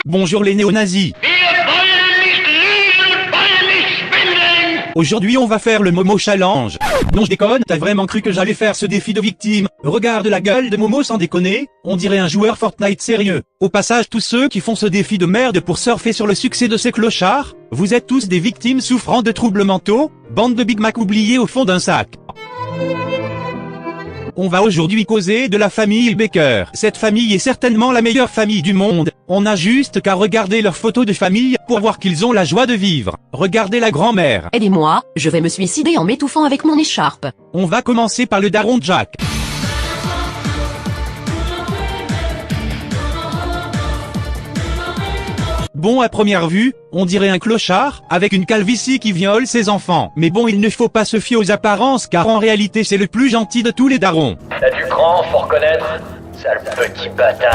Bonjour les néo-nazis. Aujourd'hui on va faire le Momo Challenge. Non je déconne, t'as vraiment cru que j'allais faire ce défi de victime? Regarde la gueule de Momo sans déconner, on dirait un joueur Fortnite sérieux. Au passage tous ceux qui font ce défi de merde pour surfer sur le succès de ces clochards, vous êtes tous des victimes souffrant de troubles mentaux, bande de Big Mac oubliés au fond d'un sac. On va aujourd'hui causer de la famille Baker. Cette famille est certainement la meilleure famille du monde. On n'a juste qu'à regarder leurs photos de famille pour voir qu'ils ont la joie de vivre. Regardez la grand-mère. Aidez-moi, je vais me suicider en m'étouffant avec mon écharpe. On va commencer par le daron de Jack. Bon, à première vue, on dirait un clochard, avec une calvitie qui viole ses enfants. Mais bon, il ne faut pas se fier aux apparences, car en réalité c'est le plus gentil de tous les darons. T'as du cran, faut reconnaître. Sale petit bâtard.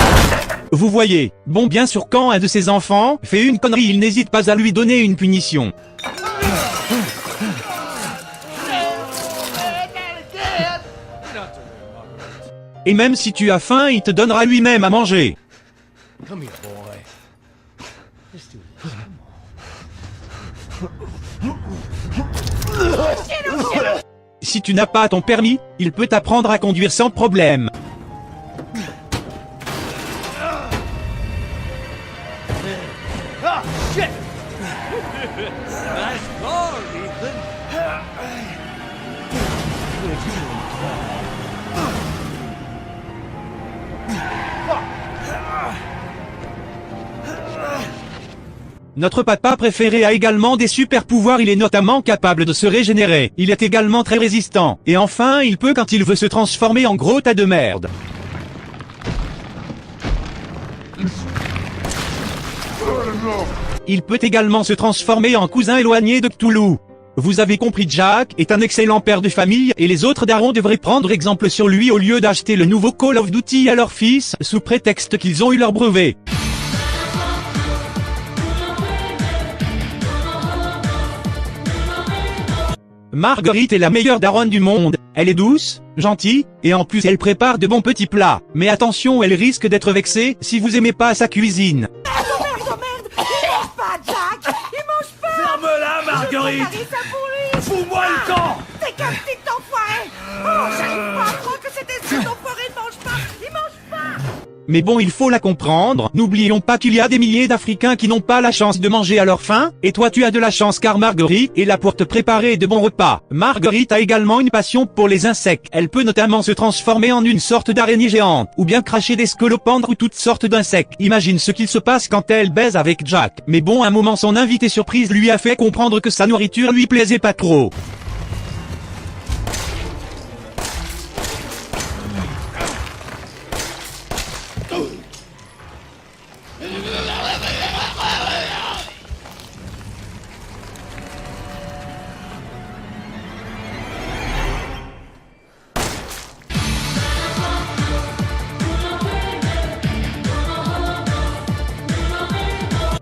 Vous voyez, bon bien sûr quand un de ses enfants fait une connerie, il n'hésite pas à lui donner une punition. Et même si tu as faim, il te donnera lui-même à manger. Si tu n'as pas ton permis, il peut t'apprendre à conduire sans problème. Notre papa préféré a également des super pouvoirs, il est notamment capable de se régénérer, il est également très résistant, et enfin il peut quand il veut se transformer en gros tas de merde. Il peut également se transformer en cousin éloigné de Cthulhu. Vous avez compris, Jack est un excellent père de famille et les autres darons devraient prendre exemple sur lui au lieu d'acheter le nouveau Call of Duty à leur fils sous prétexte qu'ils ont eu leur brevet. Marguerite est la meilleure daronne du monde. Elle est douce, gentille, et en plus elle prépare de bons petits plats. Mais attention, elle risque d'être vexée si vous aimez pas sa cuisine. Oh merde, il mange pas, Jack. Il mange pas. Ferme-la, Marguerite. Fous-moi le camp. T'es qu'un petit enfoiré. Oh, j'arrive pas à croire que cet esprit d'enfoiré ne mange pas. Il mange pas. Mais bon, il faut la comprendre, n'oublions pas qu'il y a des milliers d'Africains qui n'ont pas la chance de manger à leur faim, et toi tu as de la chance car Marguerite est là pour te préparer de bons repas. Marguerite a également une passion pour les insectes, elle peut notamment se transformer en une sorte d'araignée géante, ou bien cracher des scolopendres ou toutes sortes d'insectes. Imagine ce qu'il se passe quand elle baise avec Jack. Mais bon, un moment son invité surprise lui a fait comprendre que sa nourriture lui plaisait pas trop.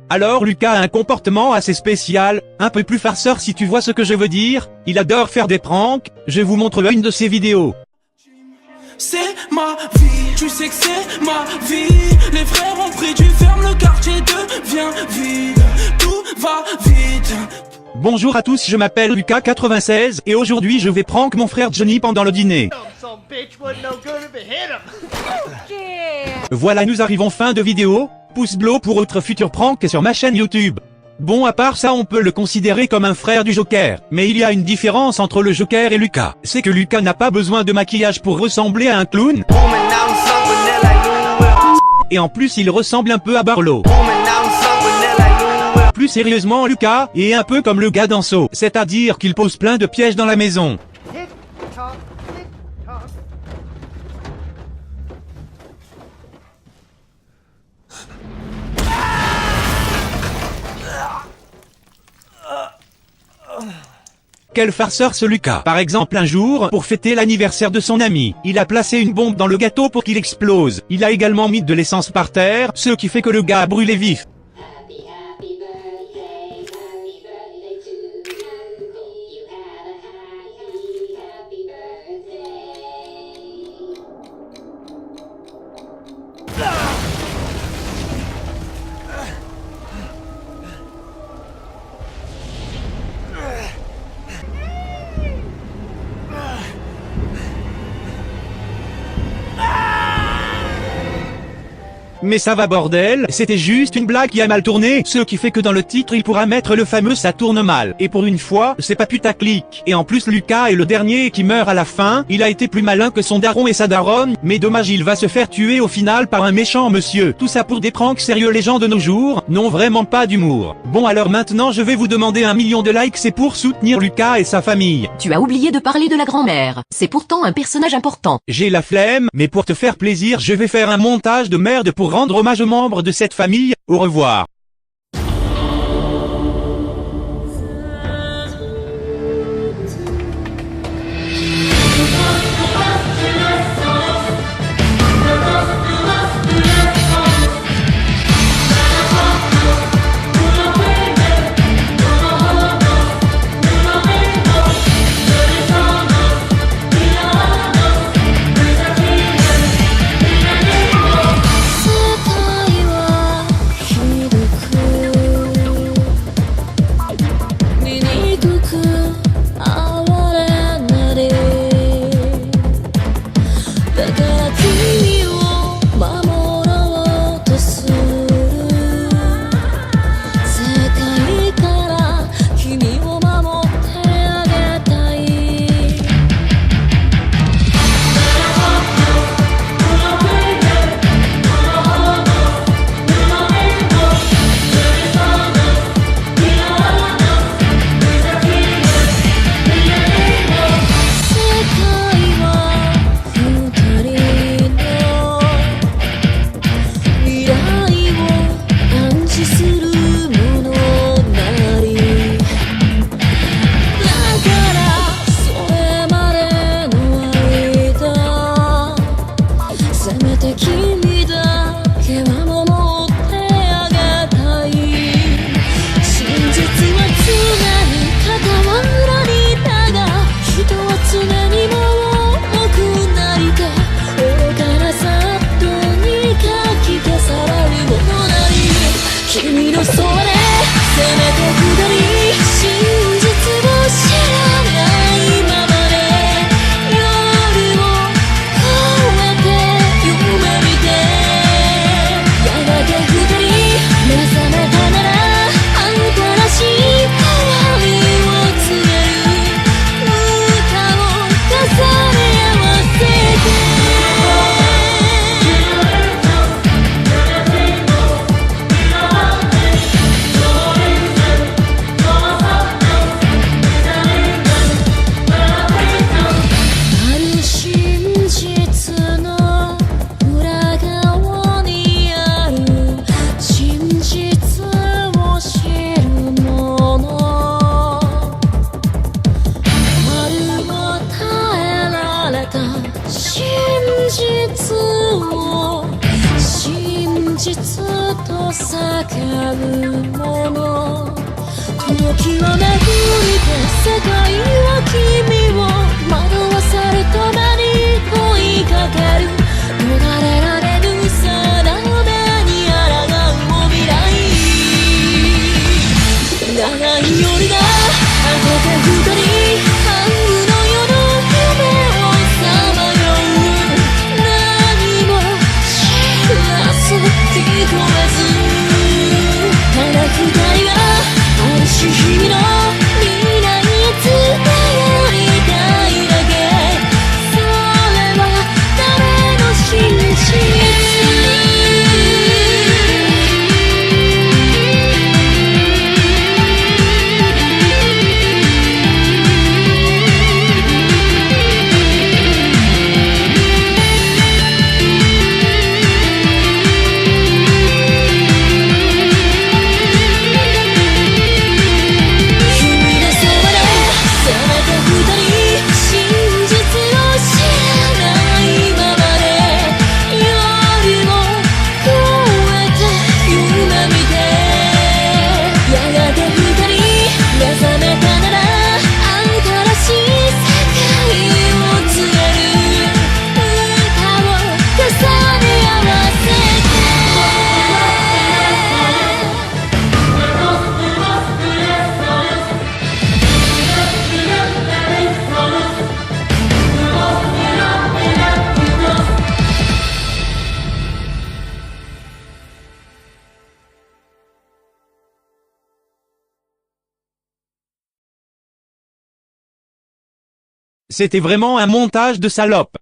Alors Lucas a un comportement assez spécial, un peu plus farceur si tu vois ce que je veux dire, il adore faire des pranks, je vous montre une de ses vidéos. C'est ma vie, tu sais que c'est ma vie. Les frères ont pris du ferme, le quartier devient vide. Tout va vite. Bonjour à tous, je m'appelle Lucas96 et aujourd'hui je vais prank mon frère Johnny pendant le dîner. Voilà, nous arrivons fin de vidéo, pouce bleu pour autre futur prank sur ma chaîne YouTube. Bon, à part ça on peut le considérer comme un frère du Joker, mais il y a une différence entre le Joker et Lucas, c'est que Lucas n'a pas besoin de maquillage pour ressembler à un clown. Et en plus il ressemble un peu à Barlow. Plus sérieusement, Lucas est un peu comme le gars dans Saw, c'est-à-dire qu'il pose plein de pièges dans la maison. Quel farceur ce Lucas. Par exemple un jour, pour fêter l'anniversaire de son ami, il a placé une bombe dans le gâteau pour qu'il explose. Il a également mis de l'essence par terre, ce qui fait que le gars a brûlé vif. Mais ça va bordel, c'était juste une blague qui a mal tourné, ce qui fait que dans le titre il pourra mettre le fameux ça tourne mal. Et pour une fois, c'est pas putaclic. Et en plus Lucas est le dernier qui meurt à la fin, il a été plus malin que son daron et sa daronne, mais dommage il va se faire tuer au final par un méchant monsieur. Tout ça pour des pranks sérieux les gens de nos jours, non vraiment pas d'humour. Bon alors maintenant je vais vous demander 1 million de likes, c'est pour soutenir Lucas et sa famille. Tu as oublié de parler de la grand-mère. C'est pourtant un personnage important. J'ai la flemme, mais pour te faire plaisir je vais faire un montage de merde pour rendre hommage aux membres de cette famille. Au revoir.「C'était vraiment un montage de salope.